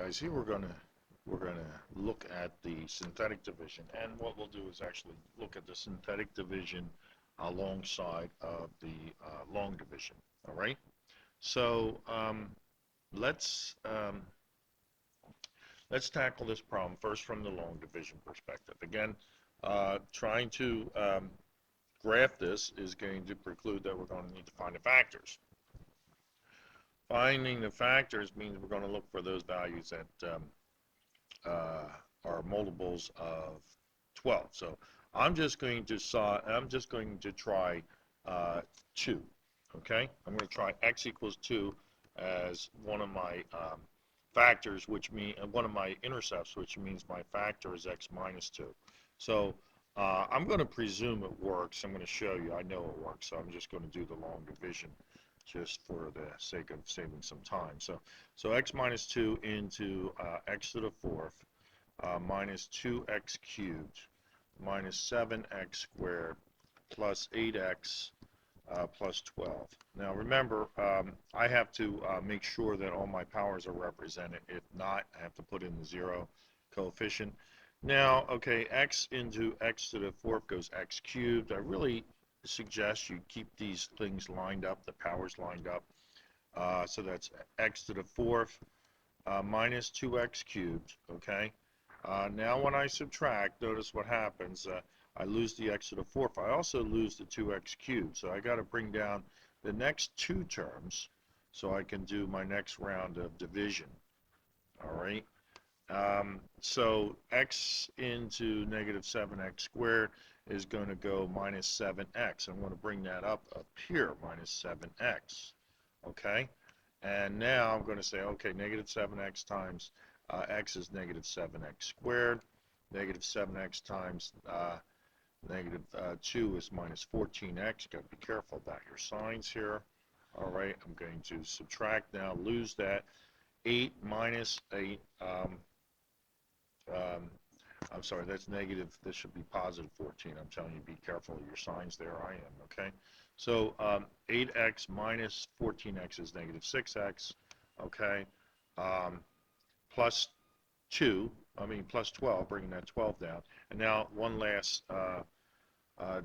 Guys, here we're gonna look at the synthetic division, and what we'll do is actually look at the synthetic division alongside of the long division. All right. So let's um, let's tackle this problem first from the long division perspective. Again, trying to graph this is going to preclude that we're going to need to find the factors. Finding the factors means we're going to look for those values that uh, are multiples of 12. So I'm just going to try 2. Okay, I'm going to try x equals 2 as one of my factors, which mean one of my intercepts, which means my factor is x minus 2. So I'm going to presume it works. I'm going to show you I know it works. So I'm just going to do the long division just for the sake of saving some time. So x minus 2 into x to the fourth minus 2x cubed minus 7x squared plus 8x plus 12. Now remember, I have to make sure that all my powers are represented. If not, I have to put in the 0 coefficient. Now, okay, x into x to the fourth goes x cubed. I really suggest you keep these things lined up, the powers lined up. So that's x to the fourth minus 2x cubed, okay? Now when I subtract, notice what happens. I lose the x to the fourth. I also lose the 2x cubed. So I got to bring down the next two terms so I can do my next round of division. All right. So x into negative 7x squared is going to go minus 7x. I'm going to bring that up here, minus 7x. Okay. And now I'm going to say, okay, negative 7x times x is negative 7x squared. Negative 7x times negative 2 is minus 14x. Got to be careful about your signs here. All right, I'm going to subtract now, lose that. 8 minus 8, I'm sorry, that's negative, this should be positive 14. I'm telling you, be careful of your signs there. I am, okay? So 8x minus 14x is negative 6x, okay? Plus 2, plus 12, bringing that 12 down. And now one last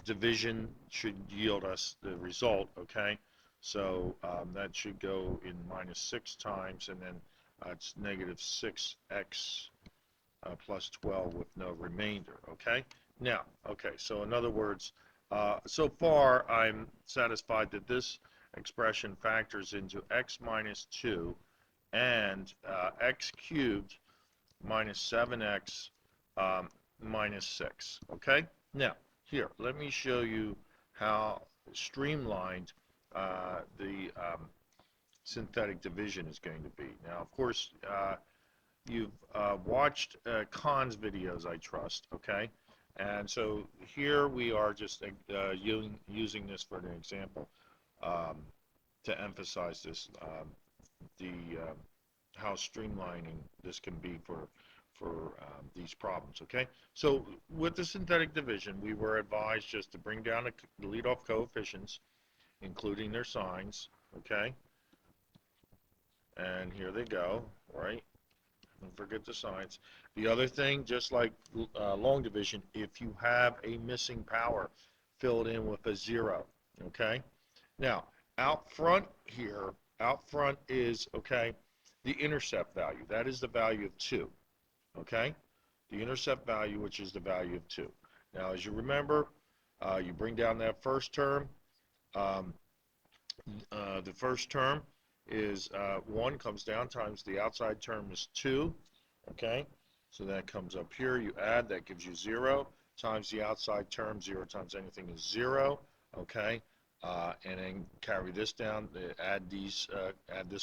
division should yield us the result, okay? So that should go in minus 6 times, and then it's negative 6x plus 12 with no remainder, okay? Now, okay, so in other words, so far I'm satisfied that this expression factors into x minus 2 and x cubed minus 7x minus 6, okay? Now, here, let me show you how streamlined the synthetic division is going to be. Now, of course, you've watched Khan's videos, I trust, okay? And so here we are just using this for an example to emphasize this, how streamlining this can be for these problems, okay? So with the synthetic division, we were advised just to bring down the leadoff coefficients, including their signs, okay? And here they go, right? Don't forget the signs. The other thing, just like long division, if you have a missing power, fill it in with a 0, okay? Now, out front here, out front is, okay, the intercept value. That is the value of 2, okay? The intercept value, which is the value of 2. Now, as you remember, you bring down that first term. Um, the first term is 1 comes down times the outside term is 2, okay? So that comes up here. You add, that gives you 0 times the outside term. 0 times anything is 0, okay? And then carry this down. Add this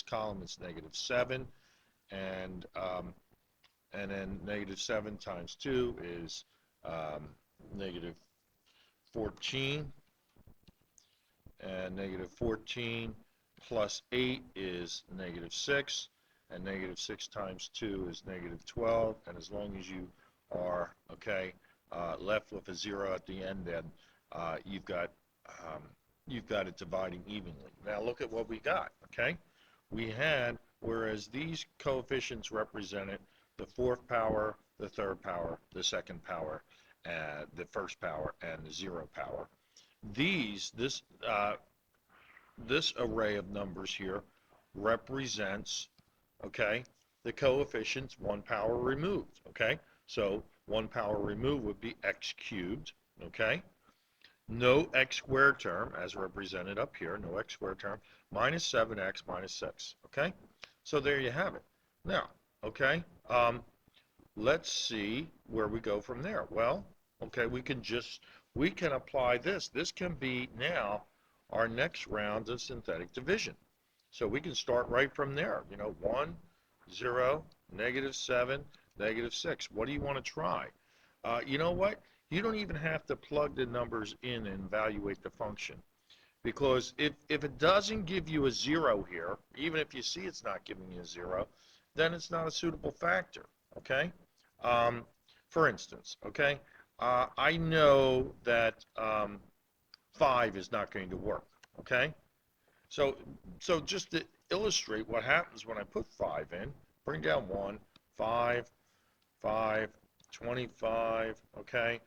column. It's negative 7, and then negative 7 times 2 is negative 14, and negative 14 plus 8 is negative 6, and negative 6 times 2 is negative 12, and as long as you are, okay, left with a 0 at the end, then you've got it dividing evenly. Now look at what we got, okay? We had whereas these coefficients represented the fourth power, the third power, the second power, the first power, and the zero power. This array of numbers here represents, okay, the coefficients 1 power removed, okay? So 1 power removed would be x cubed, okay? No x squared term, as represented up here, no x squared term, minus 7x minus 6, okay? So there you have it. Now, okay, let's see where we go from there. Well, okay, we can apply this. This can be now our next round of synthetic division. So we can start right from there. 1, 0, -7, -6. What do you want to try? You know what? You don't even have to plug the numbers in and evaluate the function. Because if it doesn't give you a 0 here, even if you see it's not giving you a 0, then it's not a suitable factor, okay? For instance, okay, I know that 5 is not going to work, okay? So just to illustrate what happens when I put 5 in, bring down 1, 5, 5, 25, okay,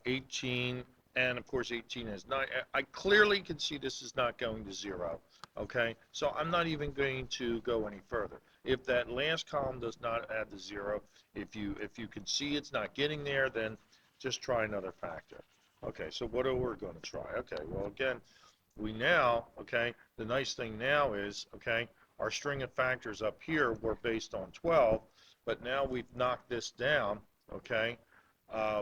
18, and of course 18 is 9. I clearly can see this is not going to 0, okay? So I'm not even going to go any further. If that last column does not add the 0, if you can see it's not getting there, then just try another factor. Okay, so what are we going to try? Okay, well, again, we now, okay, the nice thing now is, okay, our string of factors up here were based on 12, but now we've knocked this down, okay,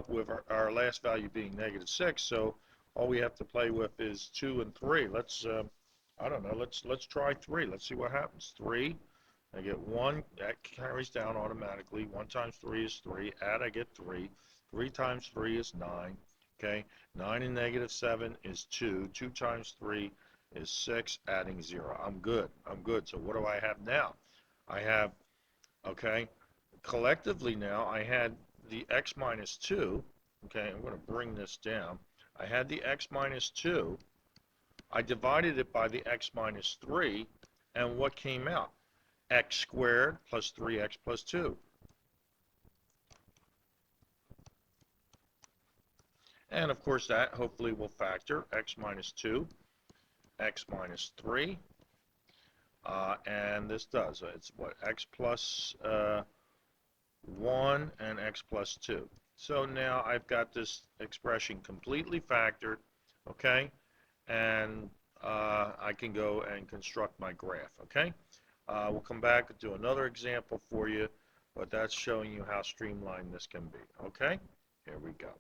with our last value being -6, so all we have to play with is 2 and 3. Let's, I don't know, let's try 3. Let's see what happens. 3, I get 1, that carries down automatically. 1 times 3 is 3, add, I get 3. 3 times 3 is 9. Okay, 9 and -7 is 2. 2 times 3 is 6, adding 0. I'm good. I'm good. So what do I have now? I have, okay, collectively now, I had the x minus 2. Okay, I'm going to bring this down. I had the x minus 2. I divided it by the x minus 3, and what came out? X squared plus 3x plus 2. And of course that hopefully will factor x minus 2, x minus 3, and this does. It's what? X plus 1 and x plus 2. So now I've got this expression completely factored, okay? And I can go and construct my graph, okay? We'll come back and do another example for you, but that's showing you how streamlined this can be, okay? Here we go.